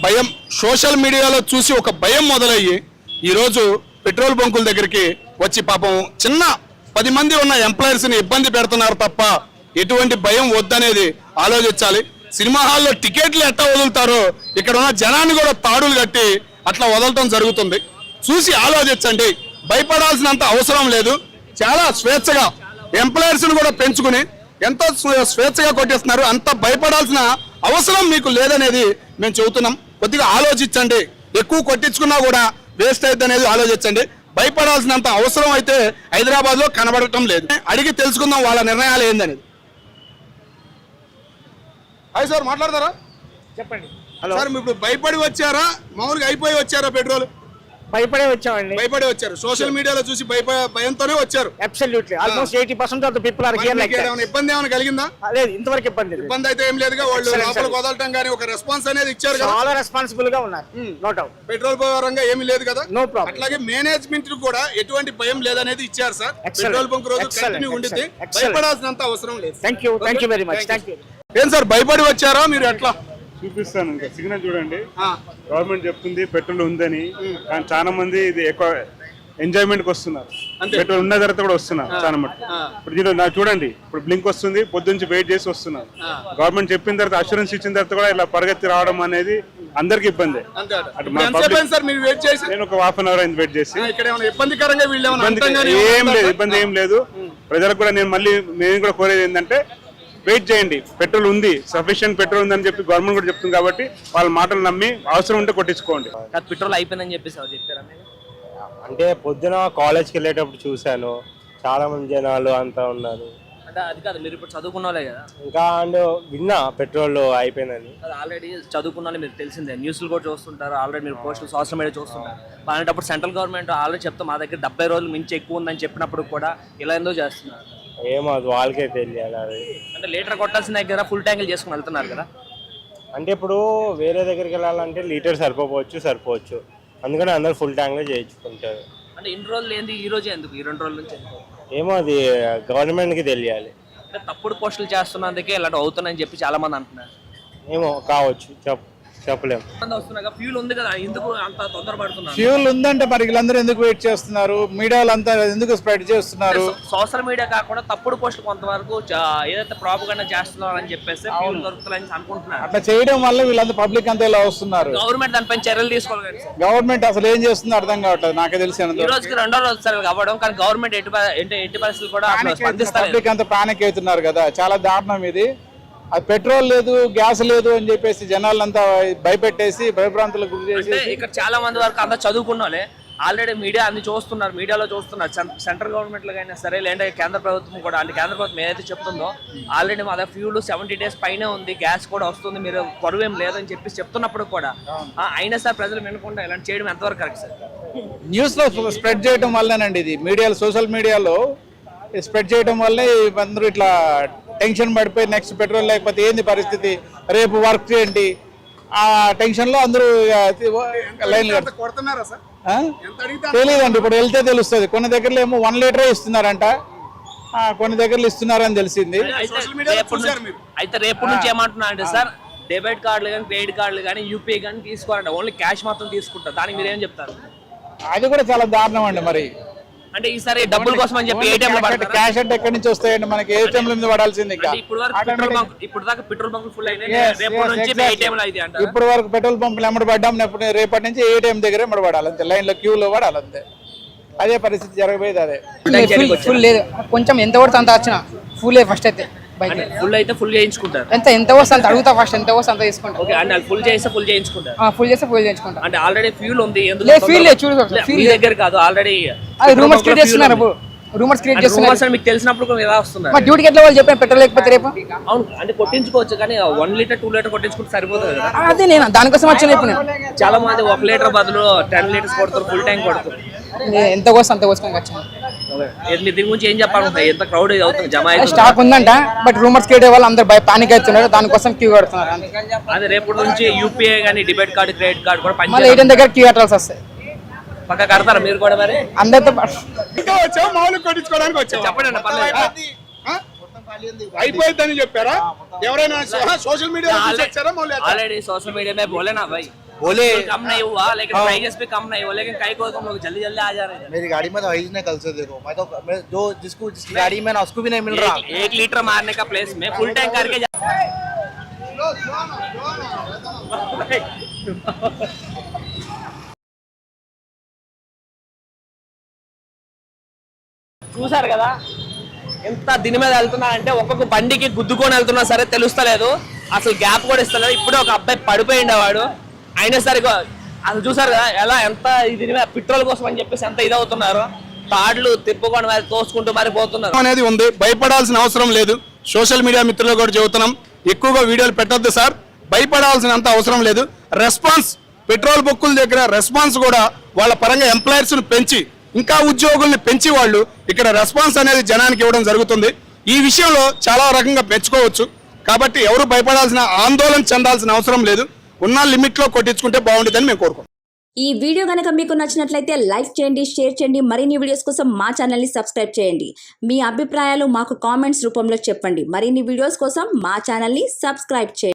భయం సోషల్ మీడియాలో చూసి ఒక భయం మొదలయ్యి ఈరోజు పెట్రోల్ బంకుల దగ్గరికి వచ్చి పాపం చిన్న 10 మంది ఉన్న ఎంప్లాయర్స్ని ఇబ్బంది పెడుతున్నారు తప్ప ఎటువంటి భయం వద్దనేది ఆలోచించాలి. సినిమా హాల్లో టికెట్లు ఎట్లా వదులుతారో ఇక్కడ ఉన్న జనాన్ని కూడా తాడులు కట్టి అట్లా వదలటం జరుగుతుంది. చూసి ఆలోచించండి. భయపడాల్సినంత అవసరం లేదు. చాలా స్వేచ్ఛగా ఎంప్లాయర్స్ని కూడా పెంచుకుని ఎంతో స్వేచ్ఛగా కొట్టేస్తున్నారు. అంత భయపడాల్సిన అవసరం మీకు లేదనేది మేము చెబుతున్నాం. కొద్దిగా ఆలోచించండి. ఎక్కువ కొట్టించుకున్నా కూడా వేస్ట్ అవుతుంది అనేది ఆలోచించండి. భయపడాల్సినంత అవసరం అయితే హైదరాబాద్లో కనబడటం లేదు. అడిగి తెలుసుకుందాం వాళ్ళ నిర్ణయాలు ఏందనేది. హాయ్ సార్, మాట్లాడతారా? చెప్పండి. సార్ ఇప్పుడు భయపడి వచ్చారా, మామూలుగా అయిపోయి వచ్చారా? పెట్రోల్ భయపడే వచ్చామండి. భయపడే వచ్చారు. సోషల్ మీడియాలో చూసి భయంతోనే వచ్చారు. Absolutely almost 80% of the people are here like that. ఇబ్బంది ఏమైనా కలిగిందా? లేదు, ఇంతవరకు ఇబ్బంది లేదు. ఇబ్బంది అయితే ఏం లేదుగా. వాళ్ళు లోపలికి వదలటం కానీ ఒక రెస్పాన్స్ అనేది ఇచ్చారు కదా. చాలా రెస్పాన్సిబుల్ గా ఉన్నారు. No doubt. పెట్రోల్ పరంగా ఏమీ లేదు కదా. No problem. అట్లాగే మేనేజ్మెంట్ కూడా ఎటువంటి భయం లేదనేది ఇచ్చారు సార్. పెట్రోల్ బంక్ రోజు కంటిన్యూ ఉండితే భయపడాల్సినంత అవసరం లేదు. Thank you very much. Thank you. ఏం సార్ భయపడి వచ్చారా మీరు? ఎట్లా చూపిస్తాను, ఇంకా సిగ్నల్ చూడండి. గవర్నమెంట్ చెప్తుంది పెట్రోల్ ఉందని, కానీ చాలా మంది ఇది ఎక్కువ ఎంజాయ్మెంట్ కి వస్తున్నారు. పెట్రోల్ ఉన్న తర్వాత కూడా వస్తున్నారు చాలా మటుకు. ఇప్పుడు దీంట్లో చూడండి, ఇప్పుడు బ్లింక్ వస్తుంది, పొద్దుంచి వెయిట్ చేసి వస్తున్నారు. గవర్నమెంట్ చెప్పిన తర్వాత అష్యూరెన్స్ ఇచ్చిన తర్వాత కూడా ఇలా పరిగెత్తి రావడం అనేది అందరికి ఇబ్బంది. నేను ఒక హాఫ్ అన్ అవర్ అయింది వెయిట్ చేసి. ఇబ్బంది ఏం లేదు. ప్రజలకు కూడా నేను కూడా కోరేది ఏంటంటే వెయిట్ చేయండి. పెట్రోల్ ఉంది, సఫిషియెంట్ పెట్రోల్ ఉందని చెప్పి గవర్నమెంట్ కూడా చెప్తుంది కాబట్టి వాళ్ళ మాటలు నమ్మి అవసరం ఉంటే కొట్టించుకోండి. పెట్రోల్ అయిపోయిందని చెప్పేసి చెప్పారా? అంటే పొద్దున కాలేజ్కి వెళ్ళేటప్పుడు చూశాను, చాలా మంది జనాలు అంతా ఉన్నారు. అంటే అది కాదు, మీరు ఇప్పుడు చదువుకున్న వాళ్ళే కదా. ఇంకా అండ్ విన్నా పెట్రోల్ అయిపోయిందని. ఆల్రెడీ చదువుకున్న వాళ్ళు మీరు తెలిసిందే, న్యూస్లు కూడా చూస్తుంటారు, ఆల్రెడీ మీరు పోస్టులు సోషల్ మీడియా చూస్తుంటారు. అలాంటప్పుడు సెంట్రల్ గవర్నమెంట్ ఆల్రెడీ చెప్తాం మా దగ్గర 70 రోజులు మించి ఎక్కువ ఉందని చెప్పినప్పుడు కూడా ఇలా ఎందుకు చేస్తున్నారు? ఏమో అది వాళ్ళకే తెలియాలి. అది అంటే లీటర్ కొట్టాల్సిన దగ్గర ఫుల్ ట్యాంకులు చేసుకుని వెళ్తున్నారు కదా. అంటే ఇప్పుడు వేరే దగ్గరికి వెళ్ళాలంటే లీటర్ సరిపోవచ్చు. అందుకని అందరు ఫుల్ ట్యాంక్లో చేయించుకుంటారు. అంటే ఇన్ని రోజులు ఏంది, ఈ రోజే ఎందుకు, ఈ 2 రోజుల నుంచి? ఏమో అది గవర్నమెంట్కి తెలియాలి. అంటే తప్పుడు పోస్టులు చేస్తున్నందుకే ఇలాంటి అవుతున్నాయని చెప్పి చాలా మంది అంటున్నారు. ఏమో కావచ్చు, చెప్పలేము. ఫ్యూల్ ఉంది కదా, ఎందుకు అంత తొందరపడుతున్నారు? ఫ్యూల్ ఉందంటే మరి వీళ్ళందరూ ఎందుకు వెయిట్ చేస్తున్నారు? మీడియాలో అంతా ఎందుకు స్ప్రెడ్ చేస్తున్నారు? సోషల్ మీడియా కాకుండా తప్పుడు పోస్టులు కొంతవరకు ఏదైతే ప్రాపగండా చేస్తున్నారు అని చెప్పేసి ఫ్యూల్ దొరుకుతుందని అనుకుంటున్నారు. అట్లా చేయడం వల్ల వీళ్ళంతా పబ్లిక్ అంతా ఇలా వస్తున్నారు. గవర్నమెంట్ దానిపైన చర్యలు తీసుకోవాలి. గవర్నమెంట్ అసలు ఏం చేస్తుందో అర్థం కావట్లేదు నాకే తెలిసి. ఈ రోజుకి 2వ రోజు సరే అవ్వడం, కానీ గవర్నమెంట్ ఎట్టి పరిస్థితులు కూడా పబ్లిక్ అంతా పానిక్ అవుతున్నారు కదా. చాలా దారుణం ఇది. అది పెట్రోల్ లేదు, గ్యాస్ లేదు అని చెప్పేసి జనాలంతా భయపెట్టేసి భయభ్రాంతులకు గురి చేసి. ఇక్కడ చాలా మంది వరకు అంతా చదువుకున్న వాళ్ళే ఆల్రెడీ మీడియాలో చూస్తున్నారు. సెంట్రల్ గవర్నమెంట్ లో అయినా సరే, లేదంటే కేంద్ర ప్రభుత్వం కూడా, అంటే కేంద్ర ప్రభుత్వం ఏదైతే చెప్తుందో ఆల్రెడీ మా దగ్గర ఫ్యూల్ 70 days పైనే ఉంది, గ్యాస్ కూడా వస్తుంది, మీరు కొరవేం లేదని చెప్పి చెప్తున్నప్పుడు కూడా అయినా సార్ ప్రజలు వినకుండా ఇలాంటి చేయడం ఎంతవరకు కరెక్ట్ సార్? న్యూస్ లో స్ప్రెడ్ చేయడం వల్లనండి. ఇది మీడియాలో, సోషల్ మీడియాలో స్ప్రెడ్ చేయడం వల్లే అందరూ ఇట్లా టెన్షన్ పడిపోయి నెక్స్ట్ పెట్రోల్ లేకపోతే ఏంది పరిస్థితి, రేపు వర్క్ ఏంటి, ఆ టెన్షన్ లో అందరూ లైన్ తెలియదండి. ఇప్పుడు వెళ్తే తెలుస్తుంది. కొన్ని దగ్గరలో ఏమో 1 లీటరే ఇస్తున్నారంట, కొన్ని దగ్గరలో ఇస్తున్నారని తెలిసింది. అయితే రేపు నుంచి ఏమంటున్నా అంటే సార్, డెబిట్ కార్డులు కానీ, క్రెడిట్ కార్డులు కానీ, యూపీఐ కానీ తీసుకోవాలంట, ఓన్లీ క్యాష్ మాత్రం తీసుకుంటారు. దానికి మీరు ఏం చెప్తారు? అది కూడా చాలా దారుణం అండి. మరి అంటే ఈసారి డబ్బుల కోసం అని చెప్పి ఏటీఎం క్యాష్ అంటే ఎక్కడి నుంచి వస్తాయండి? మనకి ఏటీఎం మీద పడాల్సింది. ఇప్పుడు దాకా పెట్రోల్ బంక్ ఫుల్ అయినాయి, ఇప్పుడు వరకు పెట్రోల్ పంపులు ఎమ్మడి పడ్డాం, రేపటి నుంచి ఏటీఎం దగ్గర ఎమ్మడి పడాలి అంతే, లైన్ లో క్యూలో పడాలి అంతే. అదే పరిస్థితి జరగబోయేది. అదే ఫుల్ లేదు, కొంచెం ఎంత పడుతుంది అంత వచ్చిన ఫుల్ ఫస్ట్ అయితే ఫుల్ అయితే ఫుల్ చేయించుకుంటారు. ఎంత వస్తే అంత అడుగుతా, ఫస్ట్ ఎంత వస్తే అంత తీసుకుంటారు. ఓకే, అంటే ఫుల్ చేస్తే ఫుల్ చేయించుకుంటారు. ఫుల్ చేయించుకుంటారు. అంటే ఆల్రెడీ ఫ్యూల్ ఉంది, ఫ్యూల్ లేదు చూడు, ఫ్యూల్ దగ్గర కాదు ఆల్రెడీ రూమర్స్ క్రియేట్ చేస్తున్నారు. రూమర్స్ క్రియేట్ చేస్తున్నారు. మీకు తెలిసినప్పుడు ఎలా వస్తున్నారు? మా డ్యూటీకి ఎట్లా వాళ్ళు చెప్పాను పెట్రోల్ లేకపోతే రేపు. అవును, అంటే కొట్టించుకోవచ్చు, కానీ 1 లీటర్ 2 లీటర్ కొట్టించుకుంటే సరిపోతుంది కదా. అదే నేను దానికోసం వచ్చాను. ఇప్పుడు చాలా మంది 1 లీటర్ బదులు 10 లీటర్స్ కొడతారు, ఫుల్ ట్యాంక్ కొడతారు. ఎంత కోసం అంత కోసం వచ్చాను. దీని గురించి ఏం చెప్పాలి? ఎంత క్రౌడ్ అవుతుంది, జమ అయితే స్టాక్ ఉందంట, బట్ రూమర్స్ క్రియేట్ వాళ్ళు అందరు పానిక్ అవుతున్నారు, దానికోసం క్యూ కడుతున్నారు. అదే రేపటి నుంచి యూపీఐ కానీ, డెబిట్ కార్డు, క్రెడిట్ కార్డు కూడా మళ్ళీ ఏటీఎం దగ్గర క్యూ కట్టాల్సి వస్తాయి. పక్క కడతారా మీరు కూడా? మరి అందరితో మామూలు కొట్టించుకోవడానికి వచ్చావు, చెప్పండి. అయిపోయిందని చెప్పారా? ఎవరైనా social media already social media మే బోలే నా భాయ్. बोले कम नहीं हुआ लेकिन प्राइजेस भी कम नहीं हुआ लेकिन कई को तुम लोग जल्दी जल्दी आ जा रहे थे। मेरी गाड़ी में तो है ही नहीं, कल से देखो मैं जो जिसकी गाड़ी में ना उसको भी नहीं मिल रहा। 1 लीटर मारने का प्लेस में फुल टैंक करके చూసారు కదా ఎంత దీని మీద వెళ్తున్నా అంటే ఒక్కొక్క బండికి గుద్దుకొని వెళ్తున్నా సరే తెలుస్తలేదు, అసలు గ్యాప్ కూడా ఇస్తలేదు. ఇప్పుడే ఒక అబ్బాయి పడిపోయి ఉండేవాడు, అయినా సరే అసలు చూసారు కదా ఎలా ఎంత దీని మీద పెట్రోల్ కోసం అని చెప్పేసి ఎంత ఇదవుతున్నారు, తాడ్లు తిప్పుకొని మరి తోసుకుంటూ మరి పోతున్నారు అనేది ఉంది. భయపడాల్సిన అవసరం లేదు. సోషల్ మీడియా మిత్రులు కూడా చెబుతున్నాం, ఎక్కువగా వీడియోలు పెట్టొద్దు సార్, భయపడాల్సినంత అవసరం లేదు. రెస్పాన్స్ పెట్రోల్ బొక్కుల దగ్గర రెస్పాన్స్ కూడా వాళ్ళ పరంగా ఎంప్లాయర్స్ ను పెంచి ఇంకా ఉద్యోగుల్ని పెంచి వాళ్ళు ఇక్కడ రెస్పాన్స్ అనేది జనానికి ఇవ్వడం జరుగుతుంది. ఈ విషయంలో చాలా రకంగా పెంచుకోవచ్చు. కాబట్టి ఎవరు భయపడాల్సిన ఆందోళన చెందాల్సిన అవసరం లేదు. ఉన్న లిమిట్ లో కొట్టించుకుంటే బాగుంటుందని మేము కోరుకుంటాం. ఈ వీడియో కనుక మీకు నచ్చినట్లయితే లైక్ చేయండి, షేర్ చేయండి. మరిన్ని వీడియోస్ కోసం మా ఛానల్ని సబ్స్క్రైబ్ చేయండి. మీ అభిప్రాయాలు మాకు కామెంట్స్ రూపంలో చెప్పండి. మరిన్ని వీడియోస్ కోసం మా ఛానల్ని సబ్స్క్రైబ్ చేయండి.